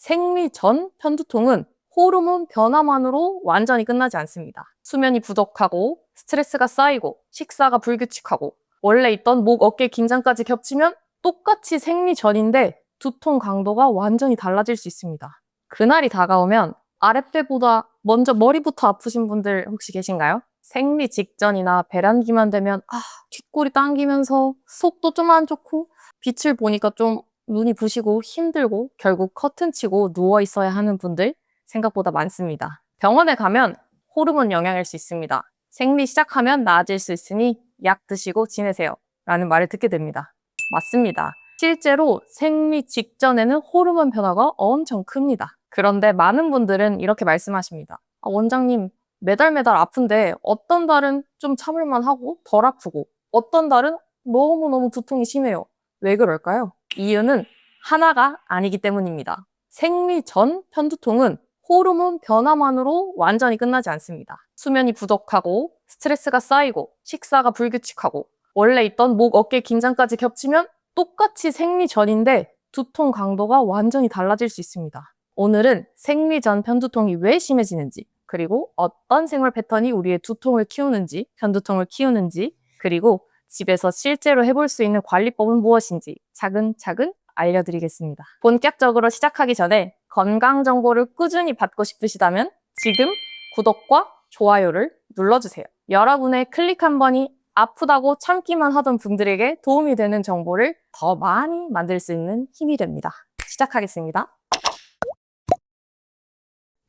생리 전 편두통은 호르몬 변화만으로 완전히 끝나지 않습니다. 수면이 부족하고 스트레스가 쌓이고 식사가 불규칙하고 원래 있던 목, 어깨 긴장까지 겹치면 똑같이 생리 전인데 두통 강도가 완전히 달라질 수 있습니다. 그날이 다가오면 아랫배보다 먼저 머리부터 아프신 분들 혹시 계신가요? 생리 직전이나 배란기만 되면 뒷골이 당기면서 속도 좀 안 좋고 빛을 보니까 좀 눈이 부시고 힘들고 결국 커튼 치고 누워 있어야 하는 분들 생각보다 많습니다. 병원에 가면 호르몬 영향일 수 있습니다. 생리 시작하면 나아질 수 있으니 약 드시고 지내세요. 라는 말을 듣게 됩니다. 맞습니다. 실제로 생리 직전에는 호르몬 변화가 엄청 큽니다. 그런데 많은 분들은 이렇게 말씀하십니다. 원장님, 매달 아픈데 어떤 달은 좀 참을만 하고 덜 아프고 어떤 달은 너무너무 두통이 심해요. 왜 그럴까요? 이유는 하나가 아니기 때문입니다. 생리 전 편두통은 호르몬 변화만으로 완전히 끝나지 않습니다. 수면이 부족하고 스트레스가 쌓이고 식사가 불규칙하고 원래 있던 목, 어깨 긴장까지 겹치면 똑같이 생리 전인데 두통 강도가 완전히 달라질 수 있습니다. 오늘은 생리 전 편두통이 왜 심해지는지, 그리고 어떤 생활 패턴이 우리의 두통을 키우는지, 편두통을 키우는지, 그리고 집에서 실제로 해볼 수 있는 관리법은 무엇인지 차근차근 알려드리겠습니다. 본격적으로 시작하기 전에 건강 정보를 꾸준히 받고 싶으시다면 지금 구독과 좋아요를 눌러주세요. 여러분의 클릭 한 번이 아프다고 참기만 하던 분들에게 도움이 되는 정보를 더 많이 만들 수 있는 힘이 됩니다. 시작하겠습니다.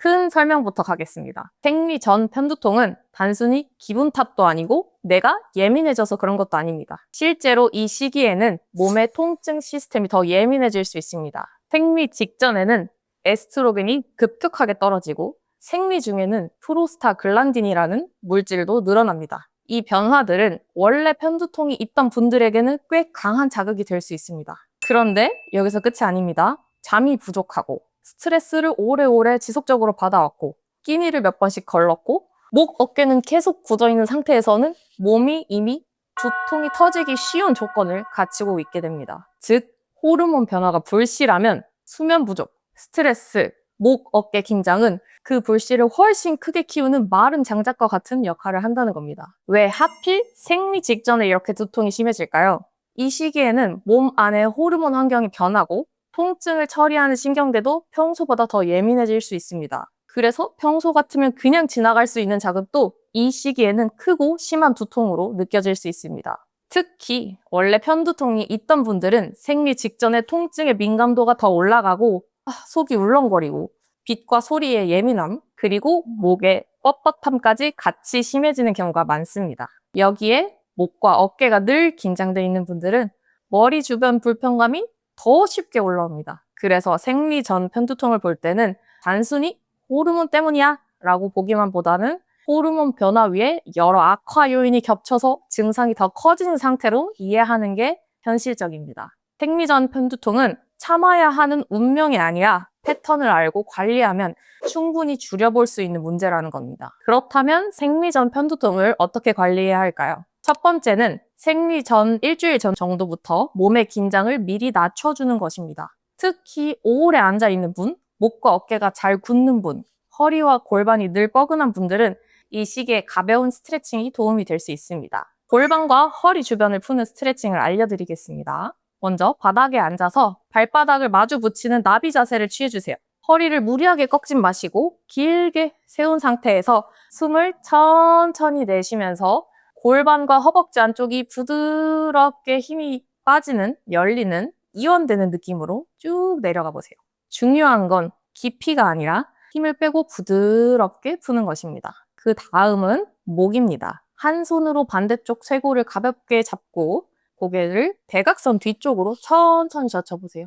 큰 설명부터 가겠습니다. 생리 전 편두통은 단순히 기분 탓도 아니고 내가 예민해져서 그런 것도 아닙니다. 실제로 이 시기에는 몸의 통증 시스템이 더 예민해질 수 있습니다. 생리 직전에는 에스트로겐이 급격하게 떨어지고 생리 중에는 프로스타글란딘이라는 물질도 늘어납니다. 이 변화들은 원래 편두통이 있던 분들에게는 꽤 강한 자극이 될 수 있습니다. 그런데 여기서 끝이 아닙니다. 잠이 부족하고 스트레스를 오래오래 지속적으로 받아왔고 끼니를 몇 번씩 걸렀고 목, 어깨는 계속 굳어있는 상태에서는 몸이 이미 두통이 터지기 쉬운 조건을 갖추고 있게 됩니다. 즉, 호르몬 변화가 불실하면 수면 부족, 스트레스, 목, 어깨 긴장은 그 불씨를 훨씬 크게 키우는 마른 장작과 같은 역할을 한다는 겁니다. 왜 하필 생리 직전에 이렇게 두통이 심해질까요? 이 시기에는 몸 안의 호르몬 환경이 변하고 통증을 처리하는 신경대도 평소보다 더 예민해질 수 있습니다. 그래서 평소 같으면 그냥 지나갈 수 있는 자극도 이 시기에는 크고 심한 두통으로 느껴질 수 있습니다. 특히 원래 편두통이 있던 분들은 생리 직전에 통증의 민감도가 더 올라가고 속이 울렁거리고 빛과 소리의 예민함, 그리고 목의 뻣뻣함까지 같이 심해지는 경우가 많습니다. 여기에 목과 어깨가 늘 긴장되어 있는 분들은 머리 주변 불편감이 더 쉽게 올라옵니다. 그래서 생리 전 편두통을 볼 때는 단순히 호르몬 때문이야 라고 보기만 보다는 호르몬 변화 위에 여러 악화 요인이 겹쳐서 증상이 더 커지는 상태로 이해하는 게 현실적입니다. 생리 전 편두통은 참아야 하는 운명이 아니라 패턴을 알고 관리하면 충분히 줄여볼 수 있는 문제라는 겁니다. 그렇다면 생리 전 편두통을 어떻게 관리해야 할까요? 첫 번째는 생리 전 일주일 전 정도부터 몸의 긴장을 미리 낮춰주는 것입니다. 특히 오래 앉아있는 분, 목과 어깨가 잘 굳는 분, 허리와 골반이 늘 뻐근한 분들은 이 시기에 가벼운 스트레칭이 도움이 될 수 있습니다. 골반과 허리 주변을 푸는 스트레칭을 알려드리겠습니다. 먼저 바닥에 앉아서 발바닥을 마주 붙이는 나비 자세를 취해주세요. 허리를 무리하게 꺾지 마시고 길게 세운 상태에서 숨을 천천히 내쉬면서 골반과 허벅지 안쪽이 부드럽게 힘이 빠지는, 열리는, 이완되는 느낌으로 쭉 내려가 보세요. 중요한 건 깊이가 아니라 힘을 빼고 부드럽게 푸는 것입니다. 그 다음은 목입니다. 한 손으로 반대쪽 쇄골을 가볍게 잡고 고개를 대각선 뒤쪽으로 천천히 젖혀보세요.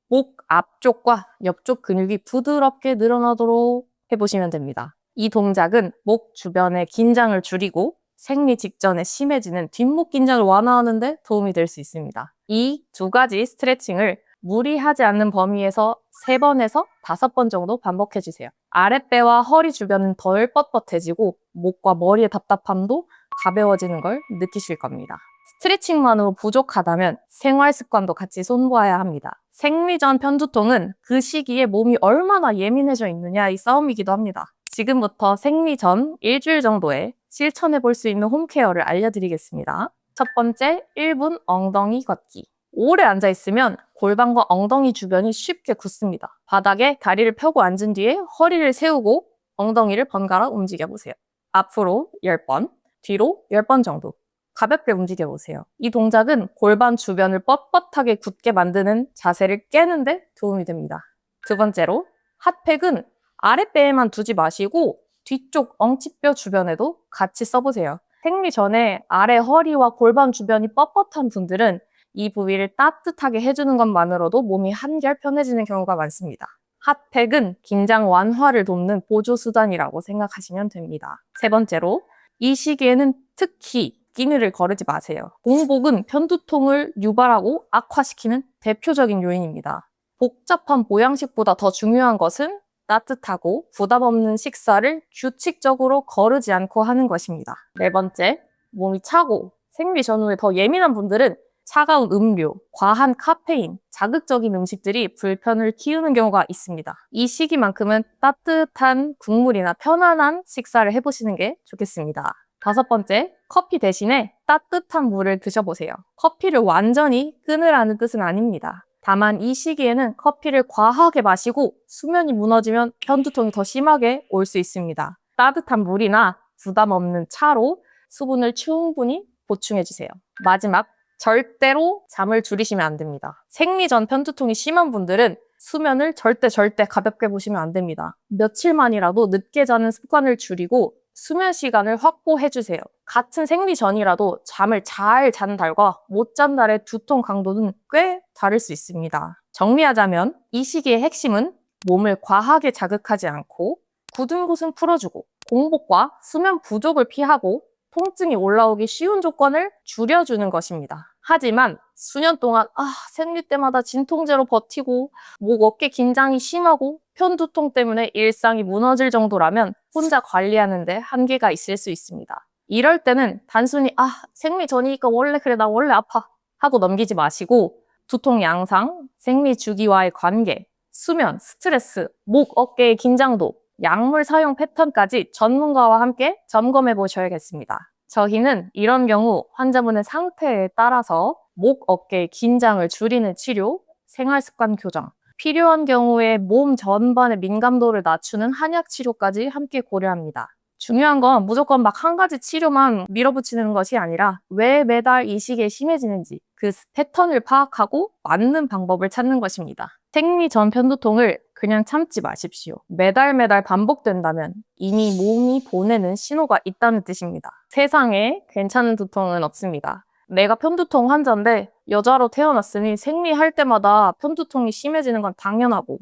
목 앞쪽과 옆쪽 근육이 부드럽게 늘어나도록 해보시면 됩니다. 이 동작은 목 주변의 긴장을 줄이고 생리 직전에 심해지는 뒷목 긴장을 완화하는 데 도움이 될 수 있습니다. 이 두 가지 스트레칭을 무리하지 않는 범위에서 3번에서 5번 정도 반복해주세요. 아랫배와 허리 주변은 덜 뻣뻣해지고 목과 머리의 답답함도 가벼워지는 걸 느끼실 겁니다. 스트레칭만으로 부족하다면 생활 습관도 같이 손봐야 합니다. 생리 전 편두통은 그 시기에 몸이 얼마나 예민해져 있느냐의 싸움이기도 합니다. 지금부터 생리 전 일주일 정도에 실천해 볼 수 있는 홈케어를 알려드리겠습니다. 첫 번째, 1분 엉덩이 걷기. 오래 앉아있으면 골반과 엉덩이 주변이 쉽게 굳습니다. 바닥에 다리를 펴고 앉은 뒤에 허리를 세우고 엉덩이를 번갈아 움직여보세요. 앞으로 10번, 뒤로 10번 정도. 가볍게 움직여보세요. 이 동작은 골반 주변을 뻣뻣하게 굳게 만드는 자세를 깨는데 도움이 됩니다. 두 번째로, 핫팩은 아랫배에만 두지 마시고 뒤쪽 엉치뼈 주변에도 같이 써보세요. 생리 전에 아래 허리와 골반 주변이 뻣뻣한 분들은 이 부위를 따뜻하게 해주는 것만으로도 몸이 한결 편해지는 경우가 많습니다. 핫팩은 긴장 완화를 돕는 보조수단이라고 생각하시면 됩니다. 세 번째로, 이 시기에는 특히 끼니를 거르지 마세요. 공복은 편두통을 유발하고 악화시키는 대표적인 요인입니다. 복잡한 보양식보다 더 중요한 것은 따뜻하고 부담 없는 식사를 규칙적으로 거르지 않고 하는 것입니다. 네 번째, 몸이 차고 생리 전후에 더 예민한 분들은 차가운 음료, 과한 카페인, 자극적인 음식들이 불편을 키우는 경우가 있습니다. 이 시기만큼은 따뜻한 국물이나 편안한 식사를 해보시는 게 좋겠습니다. 다섯 번째, 커피 대신에 따뜻한 물을 드셔보세요. 커피를 완전히 끊으라는 뜻은 아닙니다. 다만 이 시기에는 커피를 과하게 마시고 수면이 무너지면 편두통이 더 심하게 올 수 있습니다. 따뜻한 물이나 부담 없는 차로 수분을 충분히 보충해주세요. 마지막, 절대로 잠을 줄이시면 안 됩니다. 생리 전 편두통이 심한 분들은 수면을 절대 가볍게 보시면 안 됩니다. 며칠만이라도 늦게 자는 습관을 줄이고 수면 시간을 확보해주세요. 같은 생리 전이라도 잠을 잘 잔 달과 못 잔 달의 두통 강도는 꽤 다를 수 있습니다. 정리하자면 이 시기의 핵심은 몸을 과하게 자극하지 않고 굳은 곳은 풀어주고 공복과 수면 부족을 피하고 통증이 올라오기 쉬운 조건을 줄여주는 것입니다. 하지만 수년 동안 생리 때마다 진통제로 버티고 목 어깨 긴장이 심하고 편두통 때문에 일상이 무너질 정도라면 혼자 관리하는데 한계가 있을 수 있습니다. 이럴 때는 단순히 생리 전이니까 원래 그래 나 원래 아파 하고 넘기지 마시고 두통 양상, 생리 주기와의 관계, 수면, 스트레스, 목 어깨의 긴장도, 약물 사용 패턴까지 전문가와 함께 점검해 보셔야겠습니다. 저희는 이런 경우 환자분의 상태에 따라서 목, 어깨의 긴장을 줄이는 치료, 생활습관 교정, 필요한 경우에 몸 전반의 민감도를 낮추는 한약 치료까지 함께 고려합니다. 중요한 건 무조건 막 한 가지 치료만 밀어붙이는 것이 아니라 왜 매달 이 시기에 심해지는지 그 패턴을 파악하고 맞는 방법을 찾는 것입니다. 생리 전 편두통을 그냥 참지 마십시오. 매달 반복된다면 이미 몸이 보내는 신호가 있다는 뜻입니다. 세상에 괜찮은 두통은 없습니다. 내가 편두통 환자인데 여자로 태어났으니 생리할 때마다 편두통이 심해지는 건 당연하고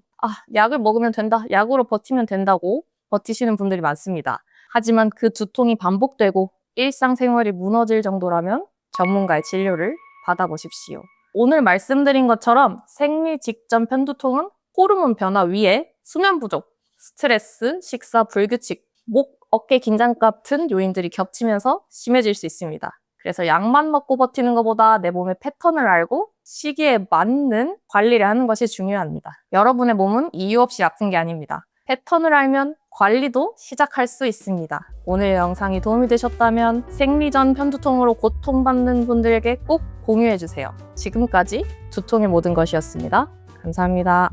약을 먹으면 된다, 약으로 버티면 된다고 버티시는 분들이 많습니다. 하지만 그 두통이 반복되고 일상생활이 무너질 정도라면 전문가의 진료를 받아보십시오. 오늘 말씀드린 것처럼 생리 직전 편두통은 호르몬 변화 위에 수면 부족, 스트레스, 식사 불규칙, 목, 어깨 긴장 같은 요인들이 겹치면서 심해질 수 있습니다. 그래서 약만 먹고 버티는 것보다 내 몸의 패턴을 알고 시기에 맞는 관리를 하는 것이 중요합니다. 여러분의 몸은 이유 없이 아픈 게 아닙니다. 패턴을 알면 관리도 시작할 수 있습니다. 오늘 영상이 도움이 되셨다면 생리 전 편두통으로 고통받는 분들에게 꼭 공유해주세요. 지금까지 두통의 모든 것이었습니다. 감사합니다.